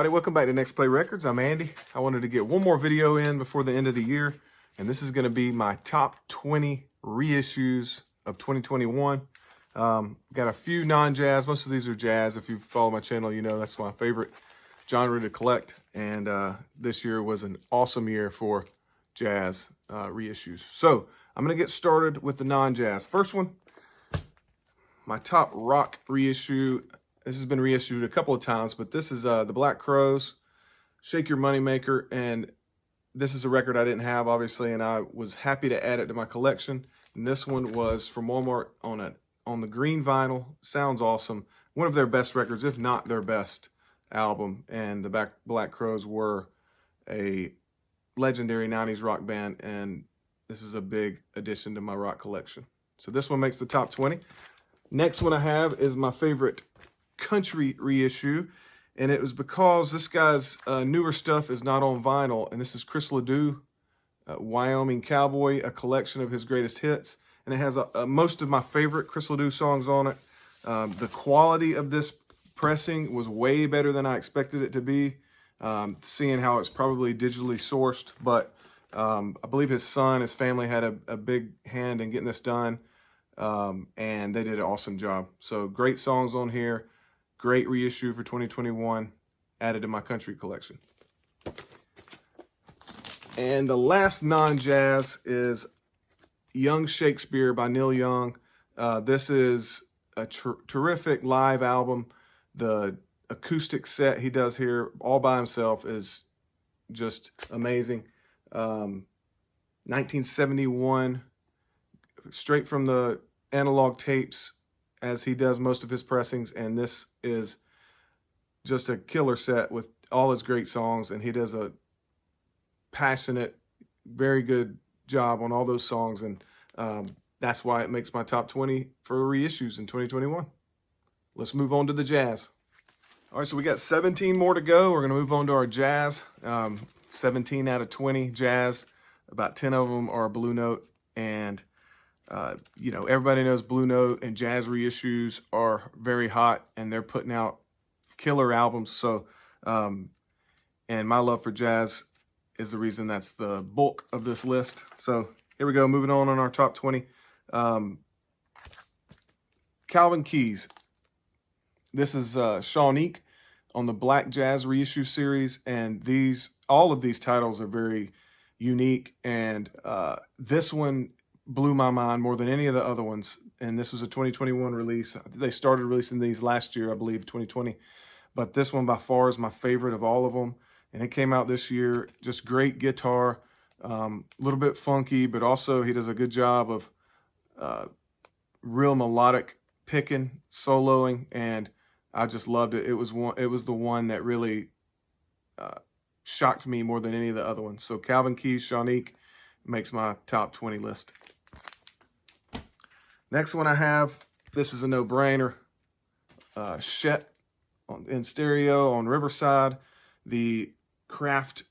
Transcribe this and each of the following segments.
everybody, welcome back to Next Play Records. I'm Andy. I wanted to get one more video in before the end of the year, and this is going to be my top 20 reissues of 2021. Got a few non-jazz. Most of these are jazz. If you follow my channel, you know that's my favorite genre to collect, and this year was an awesome year for jazz reissues. So I'm going to get started with the non-jazz. First one, my top rock reissue. This has been reissued a couple of times, but this is the Black Crowes, Shake Your Moneymaker, and this is a record I didn't have, obviously, and I was happy to add it to my collection. And this one was from Walmart on the green vinyl. Sounds awesome. One of their best records, if not their best album. And the Black Crowes were a legendary 90s rock band, and this is a big addition to my rock collection. So this one makes the top 20. Next one I have is my favorite country reissue, and it was because this guy's newer stuff is not on vinyl, and this is Chris Ledoux, Wyoming Cowboy, a collection of his greatest hits, and it has most of my favorite Chris Ledoux songs on it. The quality of this pressing was way better than I expected it to be, seeing how it's probably digitally sourced, but I believe his family had a big hand in getting this done, and they did an awesome job. So great songs on here. Great reissue for 2021, added to my country collection. And the last non-jazz is Young Shakespeare by Neil Young. This is a terrific live album. The acoustic set he does here all by himself is just amazing. 1971, straight from the analog tapes, as he does most of his pressings, and this is just a killer set with all his great songs, and he does a passionate, very good job on all those songs, and that's why it makes my top 20 for reissues in 2021. Let's move on to the jazz. All right, so we got 17 more to go. We're going to move on to our jazz. 17 out of 20 jazz. About 10 of them are Blue Note, and you know, everybody knows Blue Note and jazz reissues are very hot, and they're putting out killer albums. So, and my love for jazz is the reason that's the bulk of this list. So here we go, moving on our top 20. Calvin Keys. This is Shawnee on the Black Jazz Reissue series, and all of these titles are very unique, and this one blew my mind more than any of the other ones, and this was a 2021 release. They started releasing these last year, I believe, 2020, but this one by far is my favorite of all of them, and it came out this year. Just great guitar, a little bit funky, but also he does a good job of real melodic picking, soloing, and I just loved it. It was the one that really shocked me more than any of the other ones. So Calvin Keys, Shawnee makes my top 20 list. Next one I have, this is a no-brainer. Chet in stereo on Riverside. The Kraft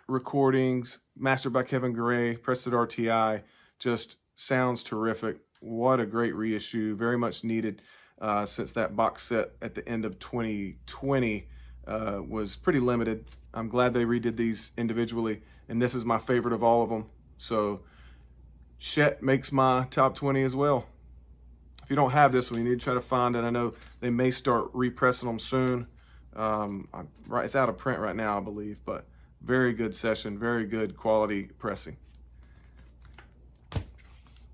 recordings, mastered by Kevin Gray, pressed at RTI, just sounds terrific. What a great reissue, very much needed since that box set at the end of 2020 was pretty limited. I'm glad they redid these individually, and this is my favorite of all of them. So Chet makes my top 20 as well. If you don't have this one, you need to try to find it. I know they may start repressing them soon. It's out of print right now, I believe, but very good session, very good quality pressing.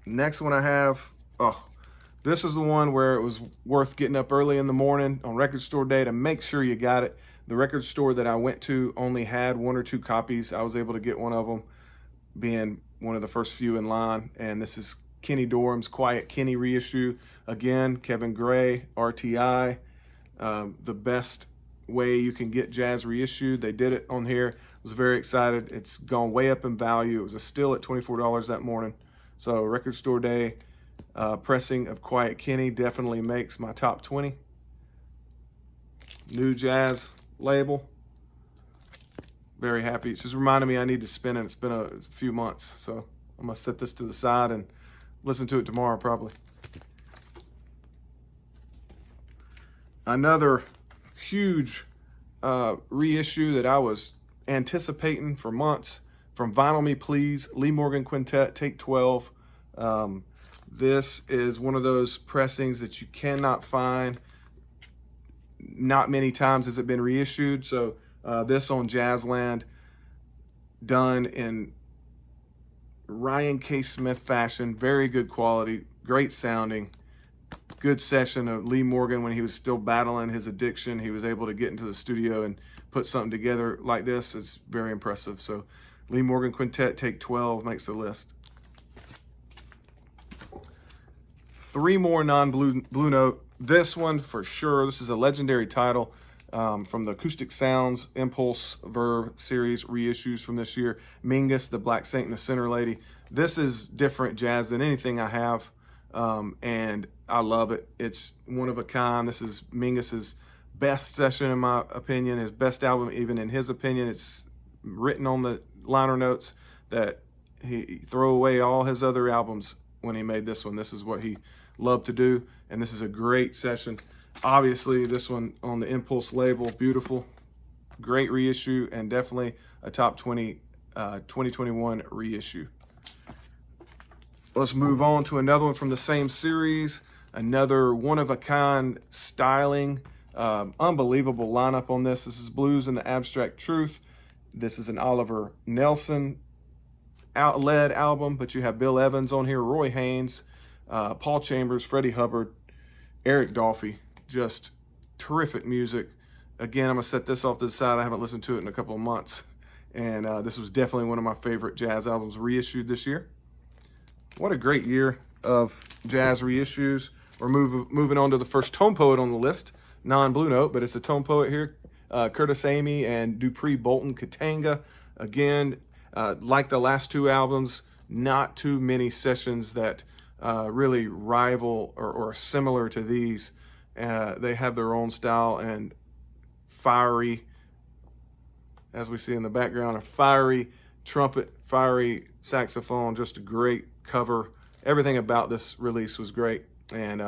Next one I have, this is the one where it was worth getting up early in the morning on record store day to make sure you got it. The record store that I went to only had 1 or 2 copies. I was able to get one of them, being one of the first few in line, and this is Kenny Dorham's Quiet Kenny reissue. Again, Kevin Gray, RTI, the best way you can get jazz reissued. They did it on here. I was very excited. It's gone way up in value. It was a steal at $24 that morning. So record store day pressing of Quiet Kenny definitely makes my top 20. New jazz label. Very happy. It's just reminded me I need to spin it. It's been a few months, so I'm gonna set this to the side and listen to it tomorrow probably. Another huge reissue that I was anticipating for months. From Vinyl Me Please, Lee Morgan Quintet, Take 12. This is one of those pressings that you cannot find. Not many times has it been reissued. So this on Jazzland, done in Ryan K. Smith fashion, very good quality, great sounding, good session of Lee Morgan when he was still battling his addiction. He was able to get into the studio and put something together like this. It's very impressive. So Lee Morgan Quintet, Take 12 makes the list. 3 more non-Blue Note. This one for sure. This is a legendary title from the Acoustic Sounds Impulse Verve series reissues from this year. Mingus, the Black Saint and the Sinner Lady. This is different jazz than anything I have, and I love it. It's one of a kind. This is Mingus's best session in my opinion, his best album even in his opinion. It's written on the liner notes that he threw away all his other albums when he made this one. This is what he loved to do, and this is a great session. Obviously, this one on the Impulse label, beautiful, great reissue, and definitely a top 20 2021 reissue. Let's move on to another one from the same series, another one-of-a-kind styling, unbelievable lineup on this. This is Blues and the Abstract Truth. This is an Oliver Nelson led album, but you have Bill Evans on here, Roy Haynes, Paul Chambers, Freddie Hubbard, Eric Dolphy. Just terrific music. Again, I'm gonna set this off to the side. I haven't listened to it in a couple of months, and this was definitely one of my favorite jazz albums reissued this year. What a great year of jazz reissues. We're moving on to the first tone poet on the list, non-Blue Note, but it's a tone poet here, Curtis Amy and Dupree Bolton Katanga. Again, like the last 2 albums, not too many sessions that really rival or are similar to these. They have their own style and fiery, as we see in the background, a fiery trumpet, fiery saxophone, just a great cover. Everything about this release was great, and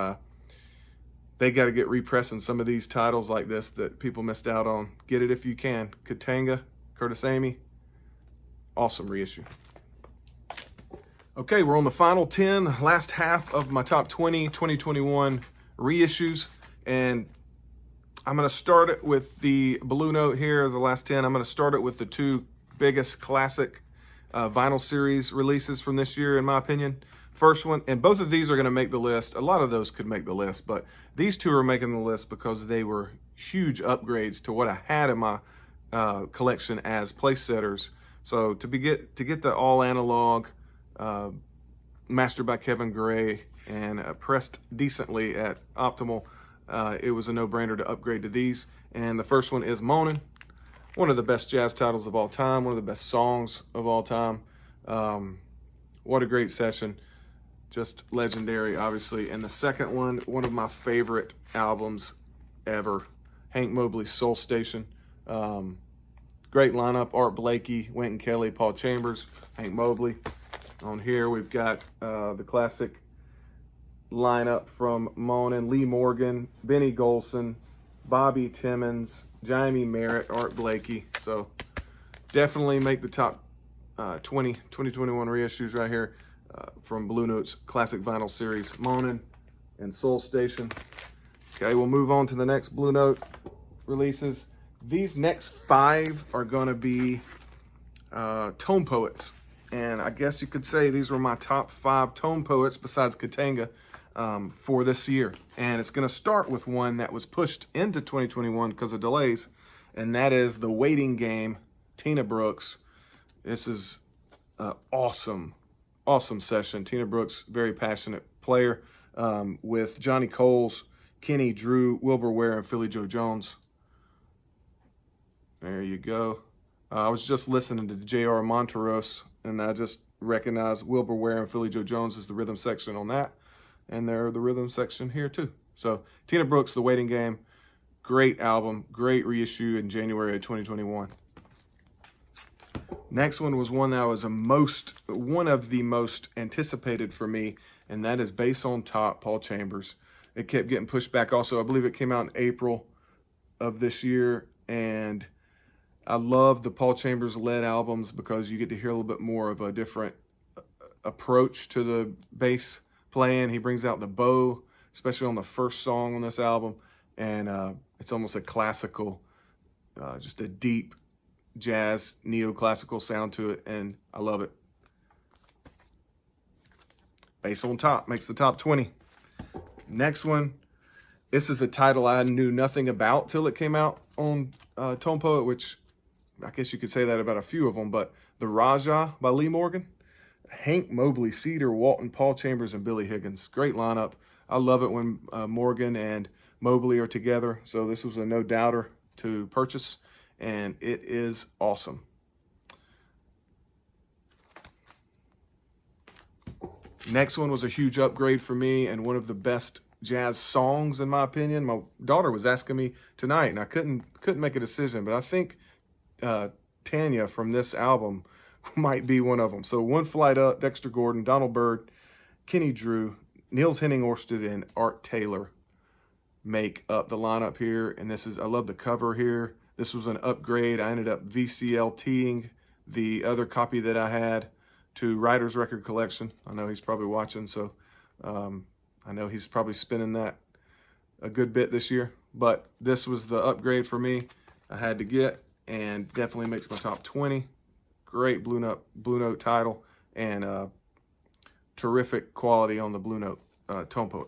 they got to get repressing some of these titles like this that people missed out on. Get it if you can. Katanga, Curtis Amy, awesome reissue. Okay, we're on the final 10, last half of my top 20 2021 reissues, and I'm going to start it with the Blue Note here, the last 10. I'm going to start it with the 2 biggest classic vinyl series releases from this year, in my opinion. First one, and both of these are going to make the list. A lot of those could make the list, but these 2 are making the list because they were huge upgrades to what I had in my collection as place setters. So to get the all analog, mastered by Kevin Gray and pressed decently at Optimal, it was a no-brainer to upgrade to these. And the first one is Moanin', one of the best jazz titles of all time, one of the best songs of all time. What a great session, just legendary, obviously. And the second one of my favorite albums ever, Hank Mobley's Soul Station. Great lineup: Art Blakey, Wynton Kelly, Paul Chambers, Hank Mobley. On here we've got the classic lineup from Moanin': Lee Morgan, Benny Golson, Bobby Timmons, Jaime Merritt, Art Blakey. So definitely make the top 2021 reissues right here from Blue Note's classic vinyl series, Moanin' and Soul Station. Okay, we'll move on to the next Blue Note releases. These next 5 are going to be tone poets. And I guess you could say these were my top 5 tone poets besides Katanga for this year. And it's going to start with one that was pushed into 2021 because of delays, and that is The Waiting Game, Tina Brooks. This is an awesome session. Tina Brooks, very passionate player with Johnny Coles, Kenny Drew, Wilbur Ware, and Philly Joe Jones. There you go. I was just listening to J.R. Monteros, and I just recognized Wilbur Ware and Philly Joe Jones as the rhythm section on that. And they're the rhythm section here too. So Tina Brooks, The Waiting Game, great album, great reissue in January of 2021. Next one was one that was one of the most anticipated for me, and that is Bass on Top, Paul Chambers. It kept getting pushed back also. I believe it came out in April of this year. And I love the Paul Chambers led albums because you get to hear a little bit more of a different approach to the bass playing. He brings out the bow, especially on the first song on this album. And it's almost a classical, just a deep jazz, neoclassical sound to it. And I love it. Bass on Top makes the top 20. Next one. This is a title I knew nothing about till it came out on Tone Poet, which I guess you could say that about a few of them, but The Rajah by Lee Morgan. Hank Mobley, Cedar Walton, Paul Chambers, and Billy Higgins. Great lineup. I love it when Morgan and Mobley are together, so this was a no-doubter to purchase, and it is awesome. Next one was a huge upgrade for me and one of the best jazz songs in my opinion. My daughter was asking me tonight and I couldn't make a decision, but I think Tanya from this album might be one of them. So One Flight Up, Dexter Gordon, Donald Byrd, Kenny Drew, Niels Henning Orsted, and Art Taylor make up the lineup here. And this is, I love the cover here. This was an upgrade. I ended up VCLTing the other copy that I had to Writer's Record Collection. I know he's probably watching, so I know he's probably spinning that a good bit this year. But this was the upgrade for me I had to get, and definitely makes my top 20. Great Blue Note title, and terrific quality on the Blue Note Tone Poet.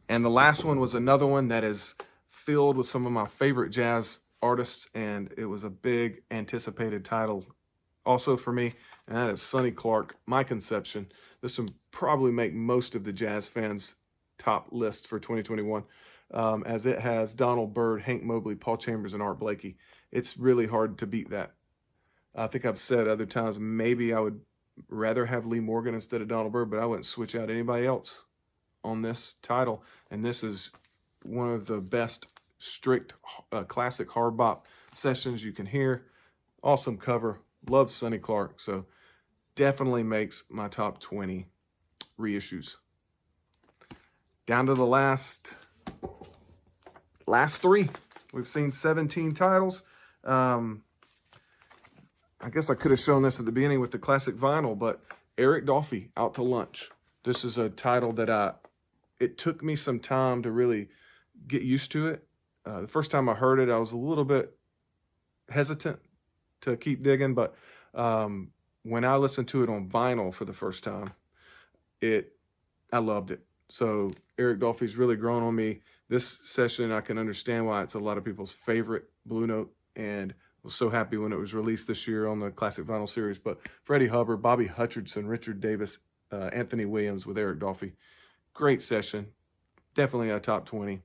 And the last one was another one that is filled with some of my favorite jazz artists, and it was a big anticipated title also for me, and that is Sonny Clark, My Conception. This will probably make most of the jazz fans' top list for 2021, as it has Donald Byrd, Hank Mobley, Paul Chambers, and Art Blakey. It's really hard to beat that. I think I've said other times maybe I would rather have Lee Morgan instead of Donald Byrd, but I wouldn't switch out anybody else on this title. And this is one of the best strict classic hard bop sessions you can hear. Awesome cover. Love Sonny Clark. So definitely makes my top 20 reissues. Down to the last three. We've seen 17 titles. I guess I could have shown this at the beginning with the classic vinyl, but Eric Dolphy, Out to Lunch. This is a title that it took me some time to really get used to it. The first time I heard it, I was a little bit hesitant to keep digging, but when I listened to it on vinyl for the first time, I loved it. So Eric Dolphy's really grown on me. This session, I can understand why it's a lot of people's favorite Blue Note, and was so happy when it was released this year on the Classic Vinyl Series. But Freddie Hubbard, Bobby Hutcherson, Richard Davis, Anthony Williams with Eric Dolphy. Great session. Definitely a top 20.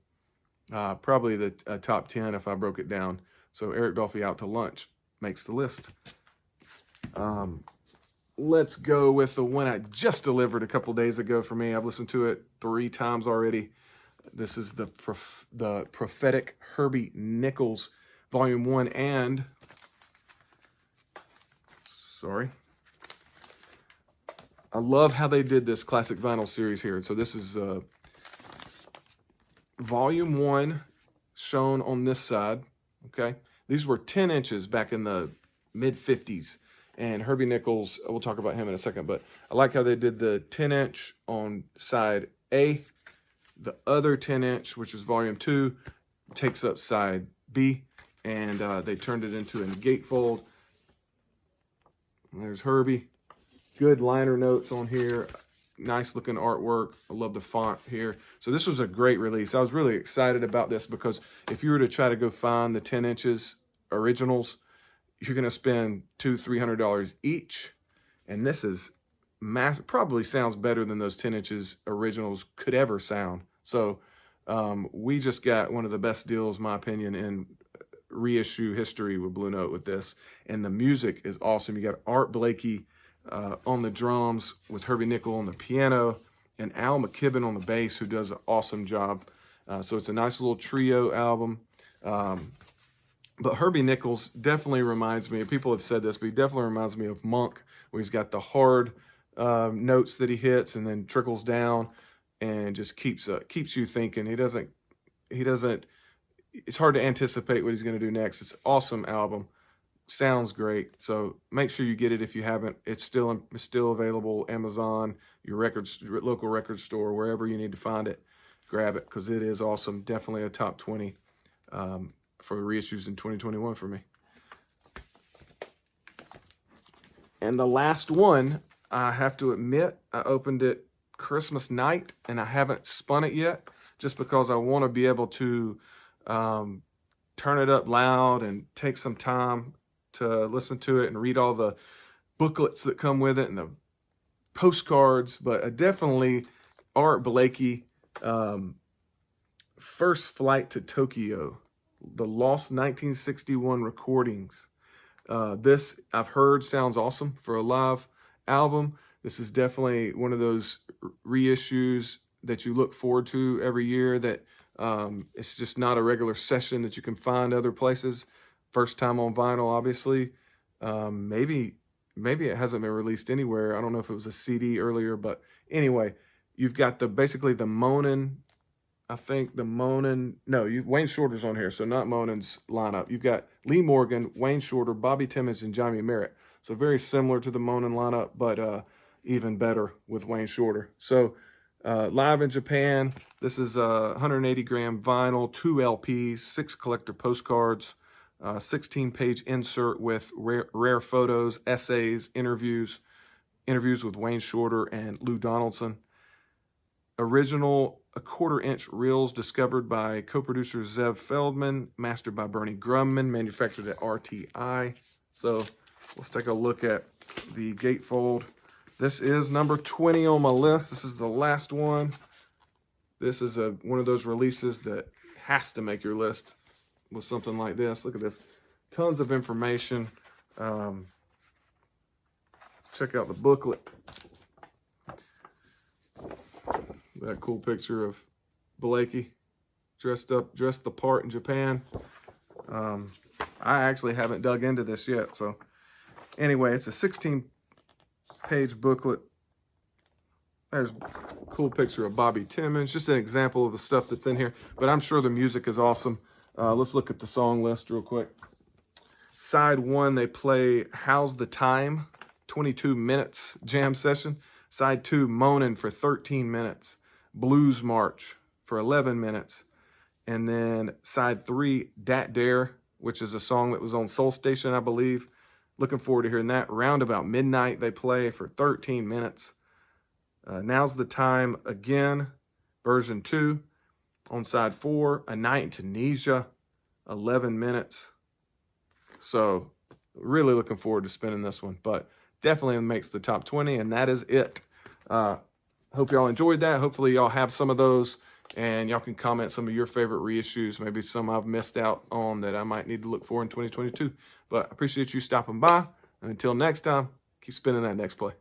Probably the top 10 if I broke it down. So Eric Dolphy, Out to Lunch makes the list. Let's go with the one I just delivered a couple days ago for me. I've listened to it 3 times already. This is the Prophetic Herbie Nichols Volume 1 and... Sorry. I love how they did this Classic Vinyl Series here. So this is Volume 1 shown on this side, okay? These were 10 inches back in the mid-50s. And Herbie Nichols, we'll talk about him in a second, but I like how they did the 10-inch on side A. The other 10-inch, which is Volume 2, takes up side B, and they turned it into a gatefold. And there's Herbie. Good liner notes on here. Nice looking artwork. I love the font here. So this was a great release. I was really excited about this because if you were to try to go find the 10 inches originals, you're going to spend $200-300 each. And this is massive. Probably sounds better than those 10 inches originals could ever sound. So we just got one of the best deals, in my opinion, in reissue history with Blue Note with this. And the music is awesome. You got Art Blakey on the drums with Herbie Nichols on the piano and Al McKibben on the bass, who does an awesome job. So it's a nice little trio album. But Herbie Nichols definitely reminds me, people have said this, but he definitely reminds me of Monk, where he's got the hard notes that he hits and then trickles down and just keeps you thinking. He doesn't it's hard to anticipate what he's going to do next. It's an awesome album. Sounds great. So make sure you get it if you haven't. It's still available. Amazon, your local record store, wherever you need to find it, grab it because it is awesome. Definitely a top 20 for the reissues in 2021 for me. And the last one, I have to admit, I opened it Christmas night and I haven't spun it yet just because I want to be able to turn it up loud and take some time to listen to it and read all the booklets that come with it and the postcards. But definitely Art Blakey, First Flight to Tokyo, the Lost 1961 Recordings. This, I've heard, sounds awesome for a live album. This is definitely one of those reissues that you look forward to every year, that it's just not a regular session that you can find other places. First time on vinyl, obviously. Maybe it hasn't been released anywhere. I don't know if it was a CD earlier, but anyway, you've got basically the Moanin', Wayne Shorter's on here, so not Moanin's lineup. You've got Lee Morgan, Wayne Shorter, Bobby Timmons, and Johnny Merritt. So very similar to the Moanin' lineup, but even better with Wayne Shorter. So live in Japan, this is 180 gram vinyl, 2 LPs, 6 collector postcards, 16-page insert with rare photos, essays, interviews with Wayne Shorter and Lou Donaldson. Original 1/4-inch reels discovered by co-producer Zev Feldman, mastered by Bernie Grumman, manufactured at RTI. So let's take a look at the gatefold. This is number 20 on my list. This is the last one. This is one of those releases that has to make your list with something like this. Look at this. Tons of information. Check out the booklet. That cool picture of Blakey dressed the part in Japan. I actually haven't dug into this yet. So anyway, it's a 16-page booklet. There's a cool picture of Bobby Timmons. Just an example of the stuff that's in here. But I'm sure the music is awesome. Let's look at the song list real quick. Side 1, they play How's the Time, 22 minutes jam session. Side 2, Moanin' for 13 minutes. Blues March for 11 minutes. And then side 3, Dat Dare, which is a song that was on Soul Station, I believe. Looking forward to hearing that. Round About Midnight, they play for 13 minutes. Now's the Time Again, version 2. On side 4, A Night in Tunisia, 11 minutes. So really looking forward to spinning this one, but definitely makes the top 20, and that is it. Hope y'all enjoyed that. Hopefully y'all have some of those, and y'all can comment some of your favorite reissues, maybe some I've missed out on that I might need to look for in 2022. But I appreciate you stopping by, and until next time, keep spinning that next play.